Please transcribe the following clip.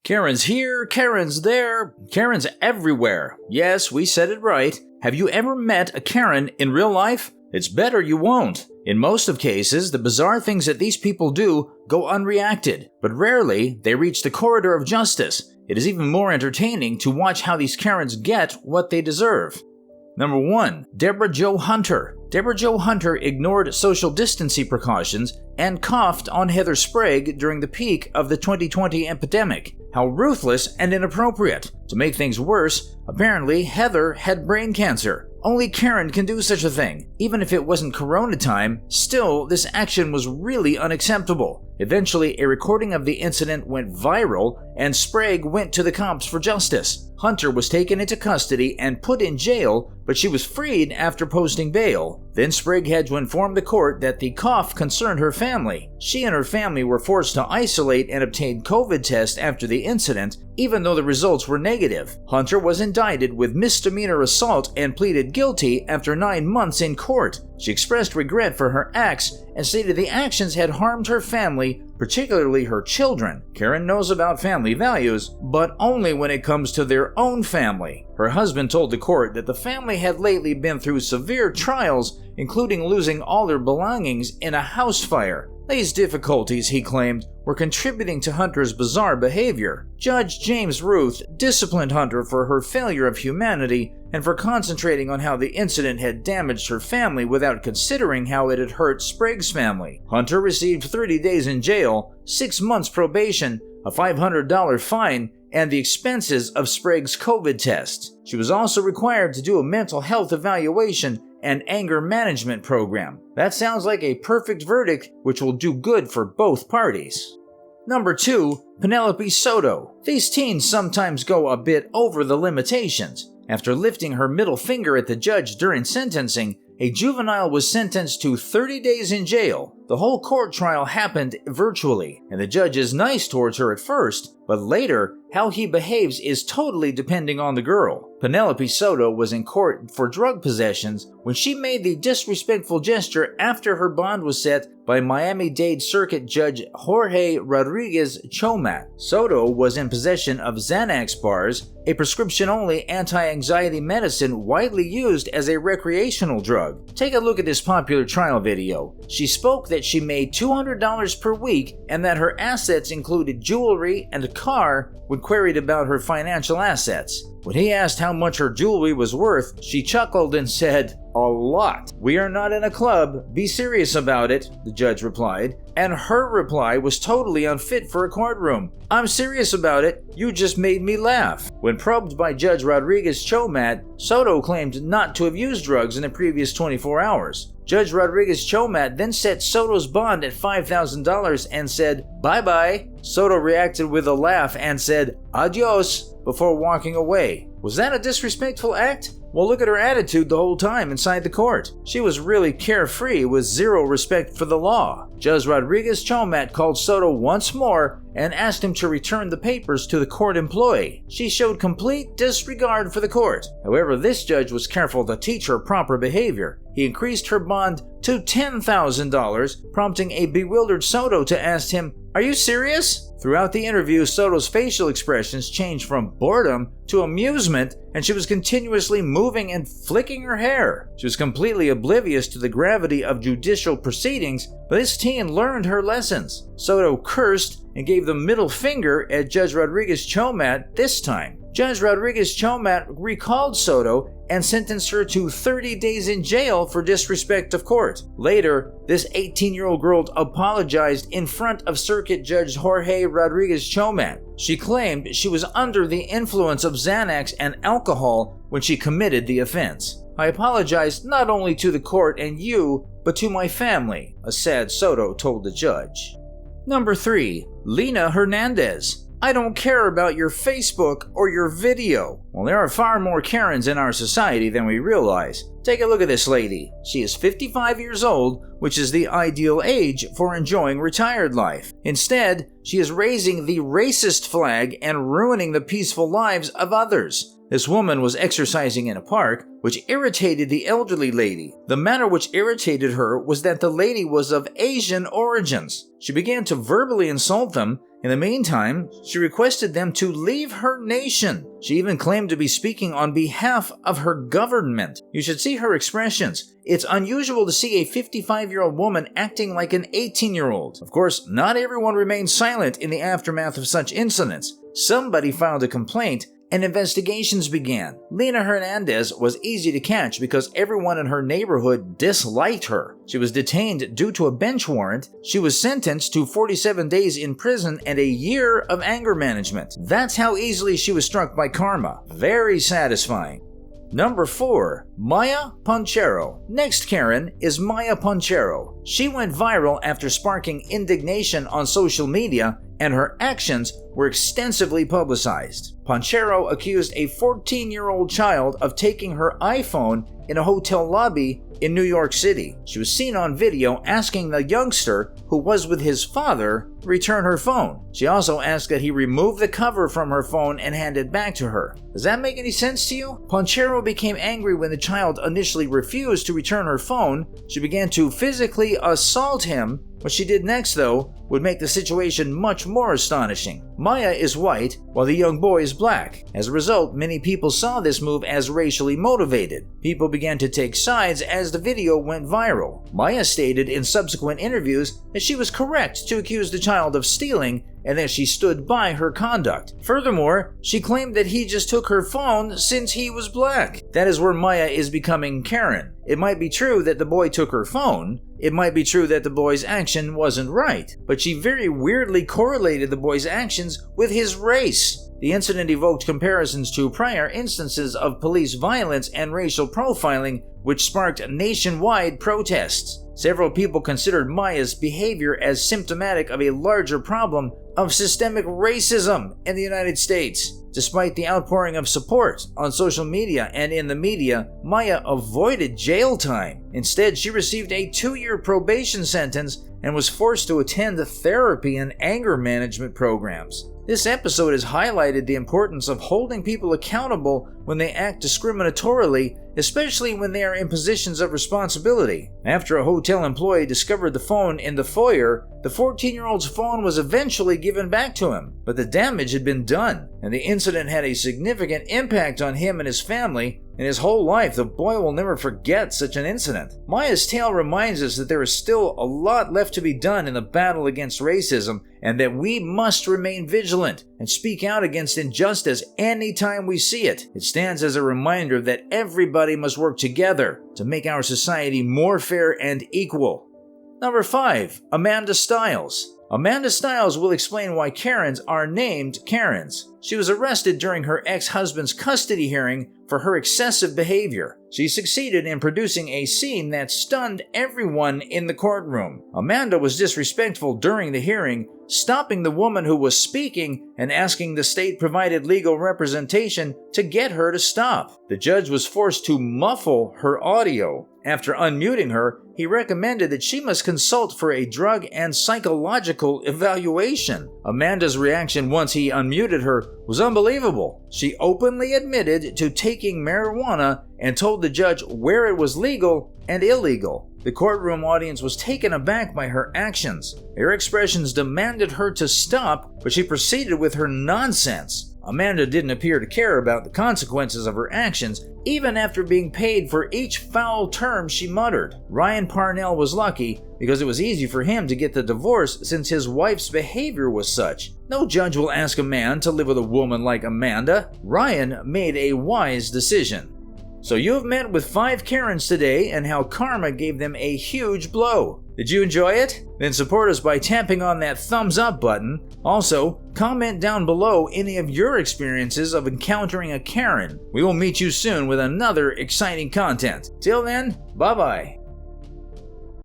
Karen's here, Karen's there, Karen's everywhere. Yes, we said it right. Have you ever met a Karen in real life? It's better you won't. In most of cases, the bizarre things that these people do go unreacted, but rarely they reach the corridor of justice. It is even more entertaining to watch how these Karens get what they deserve. Number 1. Deborah Jo Hunter. Deborah Jo Hunter ignored social distancing precautions and coughed on Heather Sprague during the peak of the 2020 epidemic. How ruthless and inappropriate. To make things worse, apparently Heather had brain cancer. Only Karen can do such a thing. Even if it wasn't corona time, still, this action was really unacceptable. Eventually, a recording of the incident went viral, and Sprague went to the cops for justice. Hunter was taken into custody and put in jail, but she was freed after posting bail. Then Sprague had to inform the court that the cough concerned her family. She and her family were forced to isolate and obtain COVID tests after the incident, even though the results were negative. Hunter was indicted with misdemeanor assault and pleaded guilty after 9 months in court. She expressed regret for her acts and stated the actions had harmed her family, particularly her children. Karen knows about family values, but only when it comes to their own family. Her husband told the court that the family had lately been through severe trials, including losing all their belongings in a house fire. These difficulties, he claimed, were contributing to Hunter's bizarre behavior. Judge James Ruth disciplined Hunter for her failure of humanity and for concentrating on how the incident had damaged her family without considering how it had hurt Sprague's family. Hunter received 30 days in jail, 6 months probation, a $500 fine, and the expenses of Sprague's COVID test. She was also required to do a mental health evaluation and anger management program. That sounds like a perfect verdict which will do good for both parties. Number 2. Penelope Soto. These teens sometimes go a bit over the limitations. After lifting her middle finger at the judge during sentencing, a juvenile was sentenced to 30 days in jail. The whole court trial happened virtually, and the judge is nice towards her at first, but later, how he behaves is totally depending on the girl. Penelope Soto was in court for drug possessions when she made the disrespectful gesture after her bond was set by Miami-Dade Circuit Judge Jorge Rodriguez Chomat. Soto was in possession of Xanax bars, a prescription-only anti-anxiety medicine widely used as a recreational drug. Take a look at this popular trial video. She spoke that she made $200 per week and that her assets included jewelry and a car when queried about her financial assets. When he asked how much her jewelry was worth, she chuckled and said, "A lot. We are not in a club. Be serious about it," the judge replied. And her reply was totally unfit for a courtroom. "I'm serious about it. You just made me laugh." When probed by Judge Rodriguez Chomat, Soto claimed not to have used drugs in the previous 24 hours. Judge Rodriguez Chomat then set Soto's bond at $5,000 and said, "Bye-bye." Soto reacted with a laugh and said, "Adios," before walking away. Was that a disrespectful act? Well, look at her attitude the whole time inside the court. She was really carefree with zero respect for the law. Judge Rodriguez Chomat called Soto once more and asked him to return the papers to the court employee. She showed complete disregard for the court. However, this judge was careful to teach her proper behavior. He increased her bond to $10,000, prompting a bewildered Soto to ask him, "Are you serious?" Throughout the interview, Soto's facial expressions changed from boredom to amusement, and she was continuously moving and flicking her hair. She was completely oblivious to the gravity of judicial proceedings, but this teen learned her lessons. Soto cursed and gave the middle finger at Judge Rodriguez Chomat this time. Judge Rodriguez Chomat recalled Soto and sentenced her to 30 days in jail for disrespect of court. Later, this 18-year-old girl apologized in front of Circuit Judge Jorge Rodriguez Chomat. She claimed she was under the influence of Xanax and alcohol when she committed the offense. "I apologize not only to the court and you, but to my family," a sad Soto told the judge. Number 3. Lena Hernandez. I don't care about your Facebook or your video. Well, there are far more Karens in our society than we realize. Take a look at this lady. She is 55 years old, which is the ideal age for enjoying retired life. Instead, she is raising the racist flag and ruining the peaceful lives of others. This woman was exercising in a park, which irritated the elderly lady. The matter which irritated her was that the lady was of Asian origins. She began to verbally insult them. In the meantime, she requested them to leave her nation. She even claimed to be speaking on behalf of her government. You should see her expressions. It's unusual to see a 55-year-old woman acting like an 18-year-old. Of course, not everyone remained silent in the aftermath of such incidents. Somebody filed a complaint, and investigations began. Lena Hernandez was easy to catch because everyone in her neighborhood disliked her. She was detained due to a bench warrant. She was sentenced to 47 days in prison and a year of anger management. That's how easily she was struck by karma. Very satisfying. Number 4. Maya Ponchero. Next Karen is Maya Ponchero. She went viral after sparking indignation on social media, and her actions were extensively publicized. Ponchero accused a 14-year-old child of taking her iPhone in a hotel lobby in New York City. She was seen on video asking the youngster, who was with his father, to return her phone. She also asked that he remove the cover from her phone and hand it back to her. Does that make any sense to you? Ponchero became angry when the child initially refused to return her phone. She began to physically assault him. What she did next, though, would make the situation much more astonishing. Maya is white, while the young boy is black. As a result, many people saw this move as racially motivated. People began to take sides as the video went viral. Maya stated in subsequent interviews that she was correct to accuse the child of stealing and that she stood by her conduct. Furthermore, she claimed that he just took her phone since he was black. That is where Maya is becoming Karen. It might be true that the boy took her phone. It might be true that the boy's action wasn't right, but she very weirdly correlated the boy's actions with his race. The incident evoked comparisons to prior instances of police violence and racial profiling, which sparked nationwide protests. Several people considered Maya's behavior as symptomatic of a larger problem of systemic racism in the United States. Despite the outpouring of support on social media and in the media, Maya avoided jail time. Instead, she received a 2-year probation sentence and was forced to attend therapy and anger management programs. This episode has highlighted the importance of holding people accountable when they act discriminatorily, especially when they are in positions of responsibility. After a hotel employee discovered the phone in the foyer, the 14-year-old's phone was eventually given back to him, but the damage had been done, and the incident had a significant impact on him and his family. In his whole life, the boy will never forget such an incident. Maya's tale reminds us that there is still a lot left to be done in the battle against racism, and that we must remain vigilant and speak out against injustice anytime we see it. It stands as a reminder that everybody must work together to make our society more fair and equal. Number 5. Amanda Stiles. Amanda Stiles will explain why Karens are named Karens. She was arrested during her ex-husband's custody hearing for her excessive behavior. She succeeded in producing a scene that stunned everyone in the courtroom. Amanda was disrespectful during the hearing, stopping the woman who was speaking and asking the state-provided legal representation to get her to stop. The judge was forced to muffle her audio. After unmuting her, he recommended that she must consult for a drug and psychological evaluation. Amanda's reaction once he unmuted her was unbelievable. She openly admitted to taking marijuana and told the judge where it was legal and illegal. The courtroom audience was taken aback by her actions. Her expressions demanded her to stop, but she proceeded with her nonsense. Amanda didn't appear to care about the consequences of her actions, even after being paid for each foul term she muttered. Ryan Parnell was lucky because it was easy for him to get the divorce since his wife's behavior was such. No judge will ask a man to live with a woman like Amanda. Ryan made a wise decision. So you have met with 5 Karens today and how karma gave them a huge blow. Did you enjoy it? Then support us by tapping on that thumbs up button. Also, comment down below any of your experiences of encountering a Karen. We will meet you soon with another exciting content. Till then, bye-bye.